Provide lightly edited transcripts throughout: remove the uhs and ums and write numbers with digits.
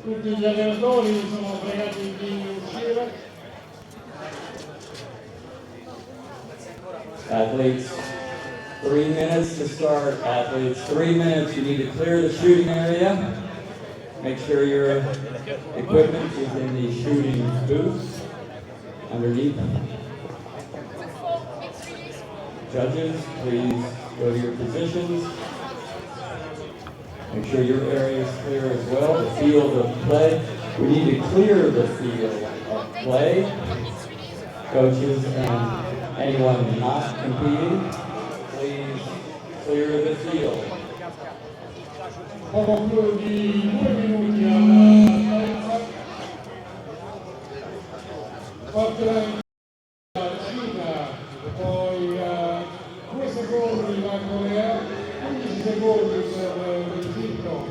Tutti gli allenatori sono pregati di uscire. Athletes, 3 minutes to start. Athletes, 3 minutes. You need to clear the shooting area. Make sure your equipment is in the shooting booth underneath. Judges, please go to your positions. Make sure your area is clear as well. The field of play. We need to clear the field of play. Coaches and anyone not competing, please clear the field. Poco più di 2 minuti alla Cina, poi 2 secondi la Corea, 15 secondi per l'Egitto,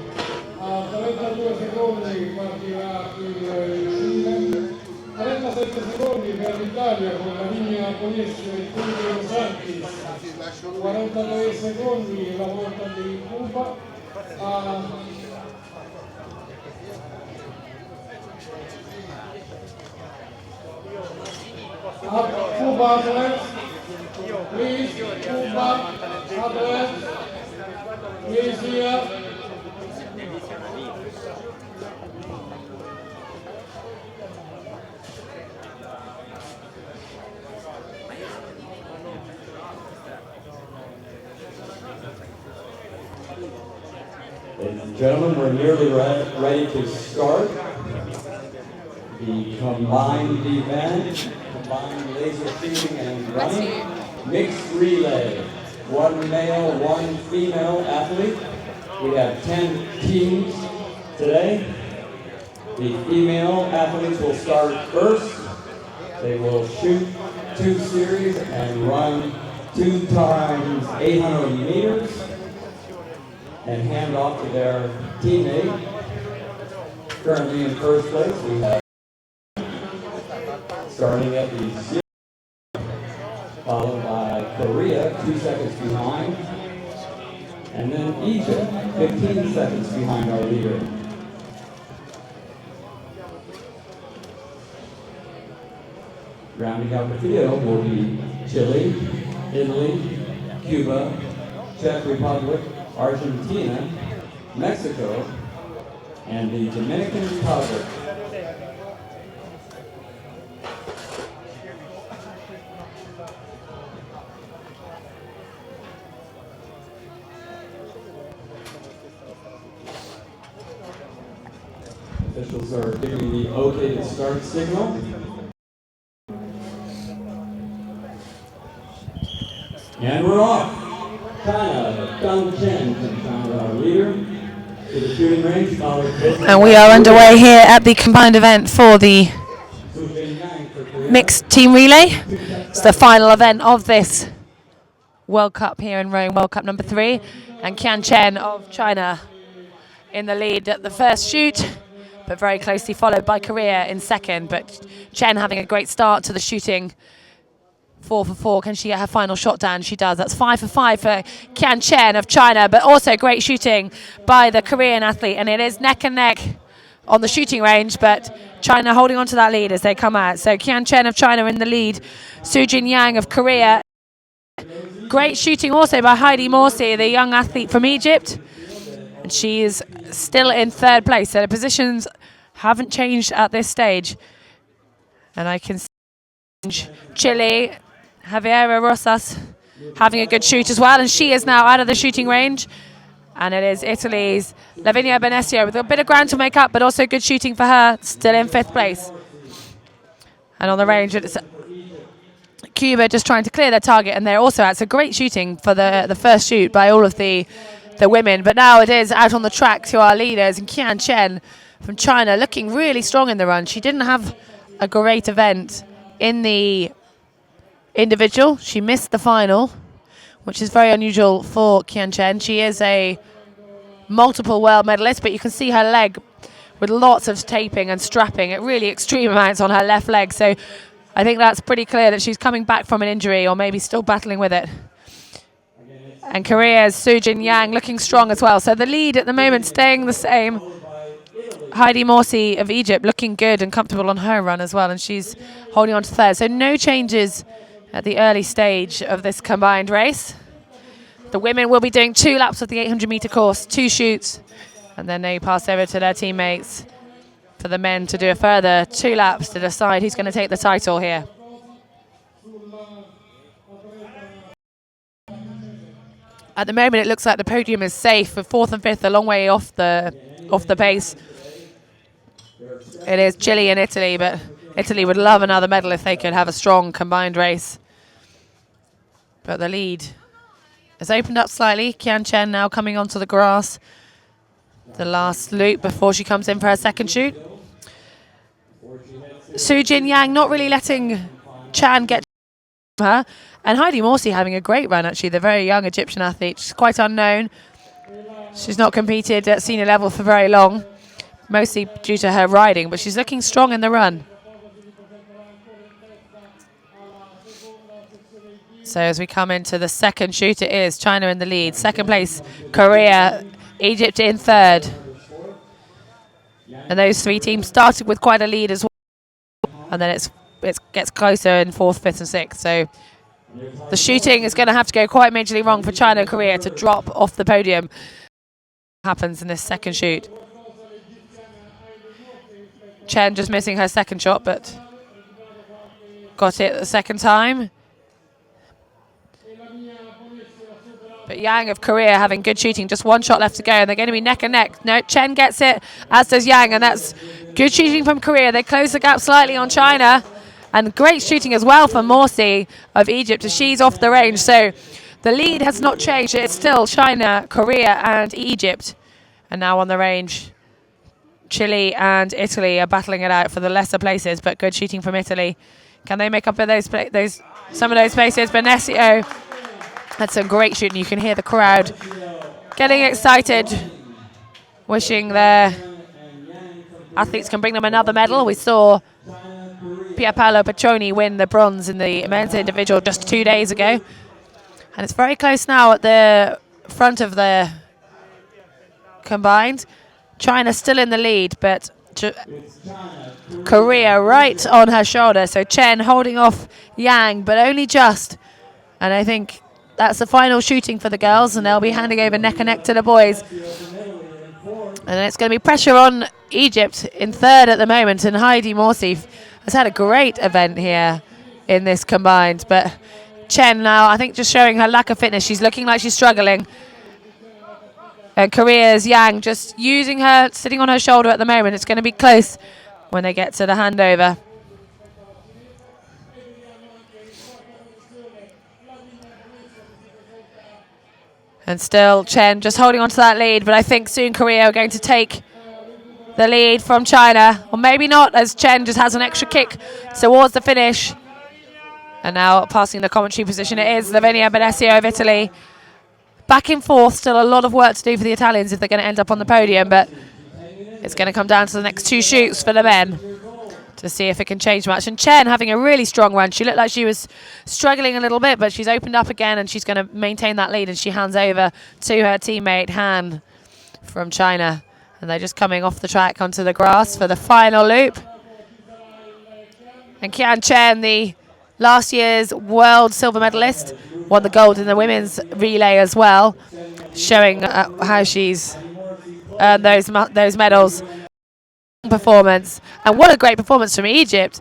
a 32 secondi partirà il Cile, 37 secondi per l'Italia con la linea poliestere di Julio Santis, 43 secondi la volta di Cuba, Cuba athletes, please, Cuba athletes, please here. Ladies and gentlemen, we're nearly ready to start the combined event, combined laser shooting and running, mixed relay. 1 male, 1 female athlete. We have 10 teams today. The female athletes will start first. They will shoot 2 series and run 2 times 800 meters. And hand off to their teammate. Currently in first place, we have starting at the 0, followed by Korea, 2 seconds behind, and then Egypt, 15 seconds behind our leader. Rounding out the field will be Chile, Italy, Cuba, Czech Republic, Argentina, Mexico, and the Dominican Republic. Officials are giving the okay to start signal. And we're off. China, Dong Chen from China, our leader, to the shooting range. And we are underway here at the combined event for the mixed team relay. It's the final event of this World Cup here in Rome, World Cup number 3. And Qian Chen of China in the lead at the first shoot, but very closely followed by Korea in second. But Chen having a great start to the shooting. 4 for 4. Can she get her final shot down? She does. That's 5 for 5 for Qian Chen of China, but also great shooting by the Korean athlete. And it is neck and neck on the shooting range, but China holding on to that lead as they come out. So Qian Chen of China in the lead. Sujin Yang of Korea. Great shooting also by Heidi Morsi, the young athlete from Egypt. And she is still in third place. So the positions haven't changed at this stage. And I can see Chile, Javiera Rosas having a good shoot as well, and she is now out of the shooting range. And it is Italy's Lavinia Benesio with a bit of ground to make up, but also good shooting for her, still in 5th place. And on the range, it's Cuba just trying to clear their target, and they're also out. So great shooting for the first shoot by all of the women. But now it is out on the track to our leaders, and Qian Chen from China looking really strong in the run. She didn't have a great event in the individual. She missed the final, which is very unusual for Qian Chen. She is a multiple world medalist, but you can see her leg with lots of taping and strapping at really extreme amounts on her left leg. So I think that's pretty clear that she's coming back from an injury or maybe still battling with it. And Korea's Sujin Yang looking strong as well. So the lead at the moment staying the same. Heidi Morsi of Egypt looking good and comfortable on her run as well, and she's holding on to third. So no changes at the early stage of this combined race. The women will be doing 2 laps of the 800-meter course, 2 shoots, and then they pass over to their teammates for the men to do a further 2 laps to decide who's going to take the title here. At the moment, it looks like the podium is safe with 4th and 5th a long way off the pace. It is Chile and Italy, but Italy would love another medal if they could have a strong combined race. But the lead has opened up slightly. Qian Chen now coming onto the grass. The last loop before she comes in for her second shoot. Su Jin Yang not really letting Chan get her. And Heidi Morsi having a great run, actually, the very young Egyptian athlete. She's quite unknown. She's not competed at senior level for very long, mostly due to her riding, but she's looking strong in the run. So as we come into the second shoot, it is China in the lead. Second place, Korea, Egypt in third. And those 3 teams started with quite a lead as well. And then it gets closer in 4th, 5th and 6th. So the shooting is going to have to go quite majorly wrong for China and Korea to drop off the podium. Happens in this second shoot. Chen just missing her second shot, but got it the second time. But Yang of Korea having good shooting, just 1 shot left to go, and they're going to be neck and neck. No, Chen gets it, as does Yang, and that's good shooting from Korea. They close the gap slightly on China, and great shooting as well for Morsi of Egypt as she's off the range. So the lead has not changed. It's still China, Korea, and Egypt. And now on the range, Chile and Italy are battling it out for the lesser places, but good shooting from Italy. Can they make up for some of those places? Benesio, that's some great shooting. You can hear the crowd getting excited, wishing their athletes can bring them another medal. We saw Pierpaolo Paccioni win the bronze in the men's individual just 2 days ago. And it's very close now at the front of the combined. China still in the lead, but Korea right on her shoulder. So Chen holding off Yang, but only just. And I think that's the final shooting for the girls, and they'll be handing over neck and neck to the boys. And it's going to be pressure on Egypt in third at the moment, and Heidi Morsi has had a great event here in this combined. But Chen now, I think, just showing her lack of fitness. She's looking like she's struggling. And Korea's Yang just using her, sitting on her shoulder at the moment. It's going to be close when they get to the handover. And still Chen just holding on to that lead, but I think soon Korea are going to take the lead from China. Or maybe not, as Chen just has an extra kick towards the finish. And now passing the commentary position, it is Lavinia Benesio of Italy. Back in 4th, still a lot of work to do for the Italians if they're going to end up on the podium, but it's going to come down to the next 2 shoots for the men to see if it can change much. And Chen having a really strong run. She looked like she was struggling a little bit, but she's opened up again and she's going to maintain that lead, and she hands over to her teammate Han from China. And they're just coming off the track onto the grass for the final loop. And Qian Chen, the last year's world silver medalist, won the gold in the women's relay as well, showing how she's earned those medals. Performance, and what a great performance from Egypt.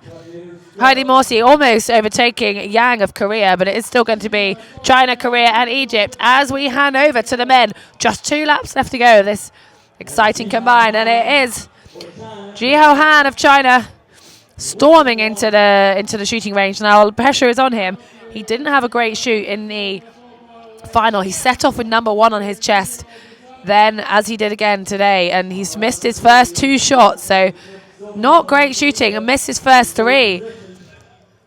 Heidi Morsi almost overtaking Yang of Korea, but it is still going to be China, Korea and Egypt as we hand over to the men. Just 2 laps left to go, this exciting combine, and it is Jihao Han of China storming into the shooting range. Now pressure is on him. He didn't have a great shoot in the final. He set off with number 1 on his chest, then as he did again today, and he's missed his first 2 shots, so not great shooting, and missed his first 3,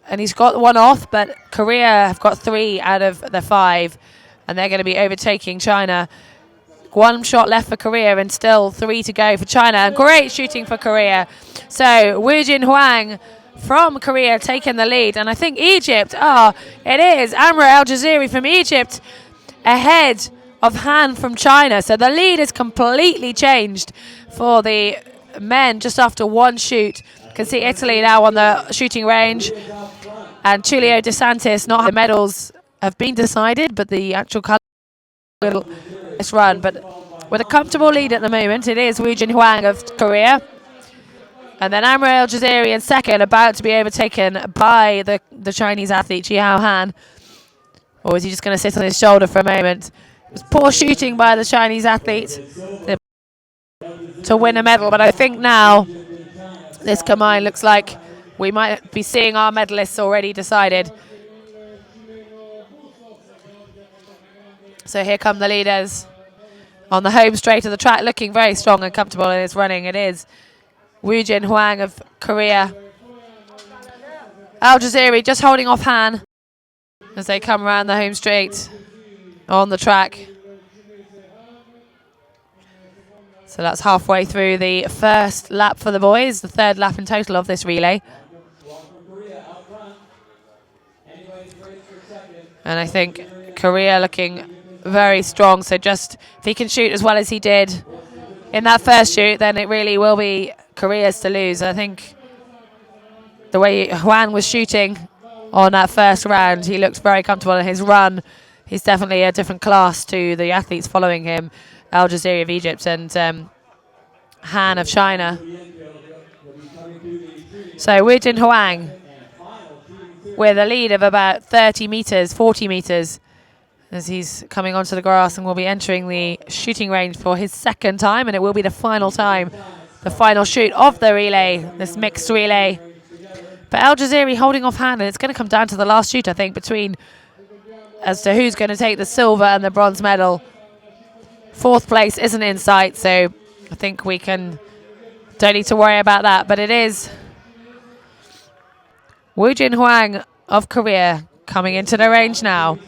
and he's got 1 off, but Korea have got 3 out of the 5, and they're going to be overtaking China. 1 shot left for Korea and still 3 to go for China, and great shooting for Korea. So Wu Jin Huang from Korea taking the lead, and I think Egypt, it is Amra Al Jaziri from Egypt ahead of Han from China. So the lead is completely changed for the men just after one shoot. You can see Italy now on the shooting range. And Julio DeSantis, not the medals have been decided, but the actual colour will this run. But with a comfortable lead at the moment, it is Woojin Hwang of Korea. And then Amra El Jazeeri in second, about to be overtaken by the Chinese athlete, Jiao Han. Or is he just going to sit on his shoulder for a moment? It was poor shooting by the Chinese athlete to win a medal. But I think now this combine looks like we might be seeing our medalists already decided. So here come the leaders on the home straight of the track, looking very strong and comfortable in his running. It is Woojin Hwang of Korea. Al Jazeeri just holding off Han as they come around the home straight on the track. So that's halfway through the first lap for the boys, the third lap in total of this relay. And I think Korea looking very strong. So just if he can shoot as well as he did in that first shoot, then it really will be Korea's to lose. I think the way Hwang was shooting on that first round, he looked very comfortable in his run. He's definitely a different class to the athletes following him, Al Jazeeri of Egypt and Han of China. So Woojin Hwang with a lead of about 30 meters, 40 meters, as he's coming onto the grass and will be entering the shooting range for his second time, and it will be the final time, the final shoot of the relay, this mixed relay. But Al Jazeeri holding off Han, and it's going to come down to the last shoot, I think, between as to who's going to take the silver and the bronze medal. Fourth place isn't in sight, so I think we don't need to worry about that. But it is Woojin Hwang of Korea coming into the range now.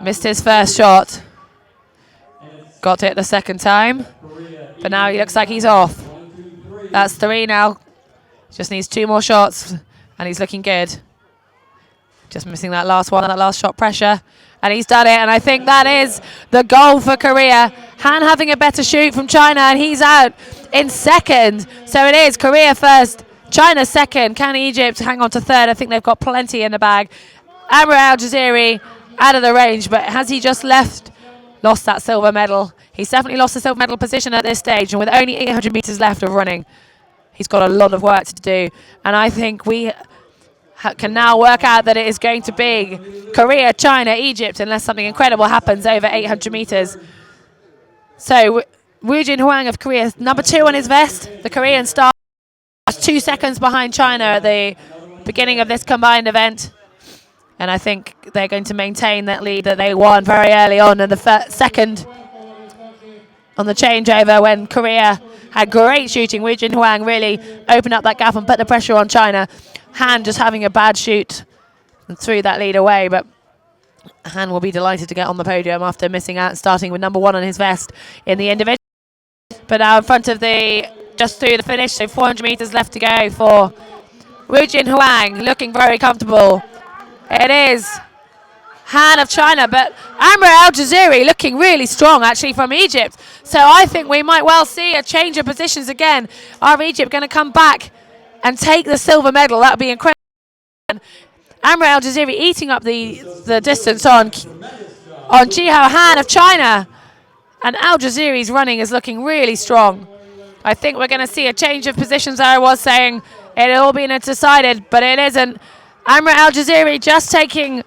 Missed his first shot. Got it the second time. But now he looks like he's off. That's 3 now. Just needs 2 more shots. And he's looking good. Just missing that last one, that last shot pressure. And he's done it. And I think that is the goal for Korea. Han having a better shoot from China. And he's out in second. So it is Korea first, China second. Can Egypt hang on to third? I think they've got plenty in the bag. Amr Al Jazeeri out of the range. But has he just lost that silver medal? He's definitely lost the silver medal position at this stage. And with only 800 meters left of running, he's got a lot of work to do. And I think we can now work out that it is going to be Korea, China, Egypt, unless something incredible happens over 800 meters. So Woojin Hwang of Korea, number 2 on his vest. The Korean star 2 seconds behind China at the beginning of this combined event. And I think they're going to maintain that lead that they won very early on in the second on the changeover when Korea had great shooting. Woojin Hwang really opened up that gap and put the pressure on China. Han just having a bad shoot and threw that lead away, but Han will be delighted to get on the podium after missing out, starting with number 1 on his vest in the individual. But now in front of just through the finish, so 400 meters left to go for Woojin Hwang, looking very comfortable. It is Han of China, but Amr Al Jazeeri looking really strong actually from Egypt. So I think we might well see a change of positions again. Are Egypt going to come back and take the silver medal? That would be incredible. Amr Al Jazeeri eating up the distance on Jiao Han of China. And Al Jazeeri's running is looking really strong. I think we're going to see a change of positions. I was saying it had all been decided, but it isn't. Amr Al Jazeeri just taking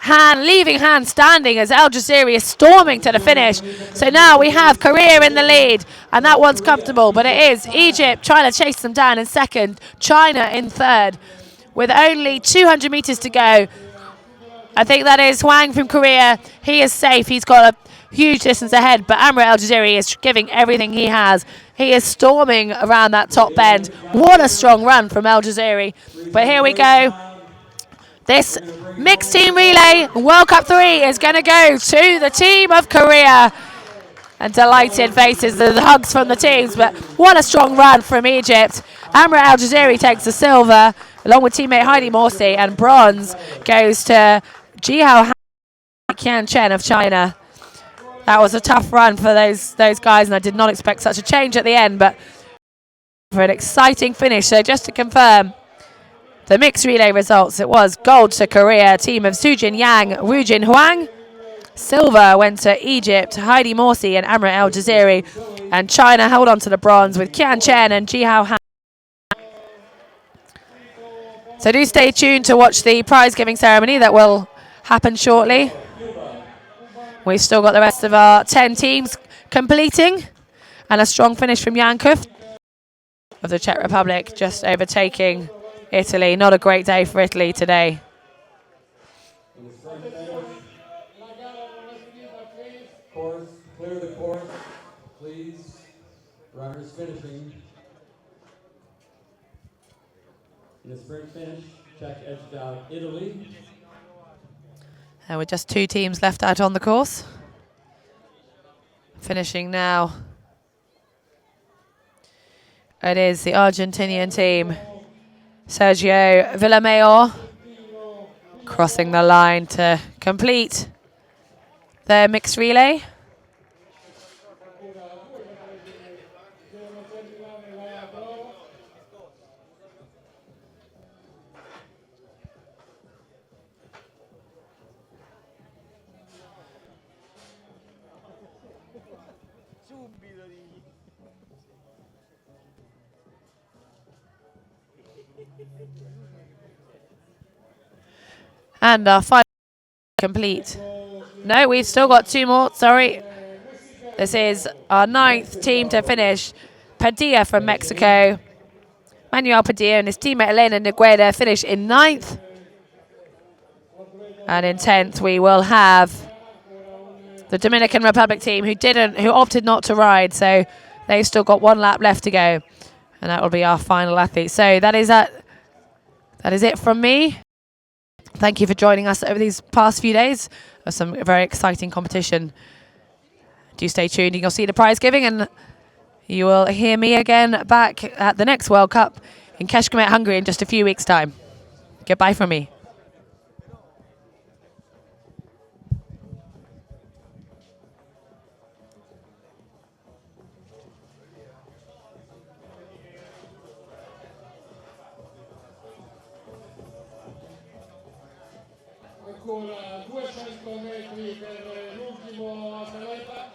Han, leaving Han standing as Al Jazeeri is storming to the finish. So now we have Korea in the lead, and that one's comfortable. But it is Egypt trying to chase them down in second, China in third, with only 200 meters to go. I think that is Hwang from Korea. He is safe. He's got a huge distance ahead, but Amr Al Jazeeri is giving everything he has. He is storming around that top bend. What a strong run from Al Jazeeri. But here we go. This mixed team relay, World Cup 3, is going to go to the team of Korea. And delighted faces, the hugs from the teams, but what a strong run from Egypt. Amr Al Jazeeri takes the silver, along with teammate Heidi Morsi, and bronze goes to Jiao Han Chen of China. That was a tough run for those guys, and I did not expect such a change at the end, but for an exciting finish. So just to confirm the mixed relay results, it was gold to Korea, team of Sujin Yang, Woojin Huang. Silver went to Egypt, Heidi Morsi and Amrit El Jaziri, and China held on to the bronze with Qian Chen and Jihao Han. So do stay tuned to watch the prize giving ceremony that will happen shortly. We've still got the rest of our 10 teams completing, and a strong finish from Yankov of the Czech Republic, just overtaking Italy. Not a great day for Italy today. Course, clear the course, please. Runners finishing. In the sprint finish, Czech edged out Italy. There were just 2 teams left out on the course. Finishing now. It is the Argentinian team. Sergio Villamayor crossing the line to complete their mixed relay. And our final complete. No, we've still got 2 more, sorry. This is our 9th team to finish. Padilla from Mexico. Manuel Padilla and his teammate Elena Negueda finish in 9th. And in 10th we will have the Dominican Republic team who opted not to ride, so they've still got 1 lap left to go. And that will be our final athlete. So that is it from me. Thank you for joining us over these past few days of some very exciting competition. Do stay tuned. You'll see the prize giving, and you will hear me again back at the next World Cup in Kecskemét, Hungary in just a few weeks' time. Goodbye from me. Ancora 200 metri per l'ultimo atleta.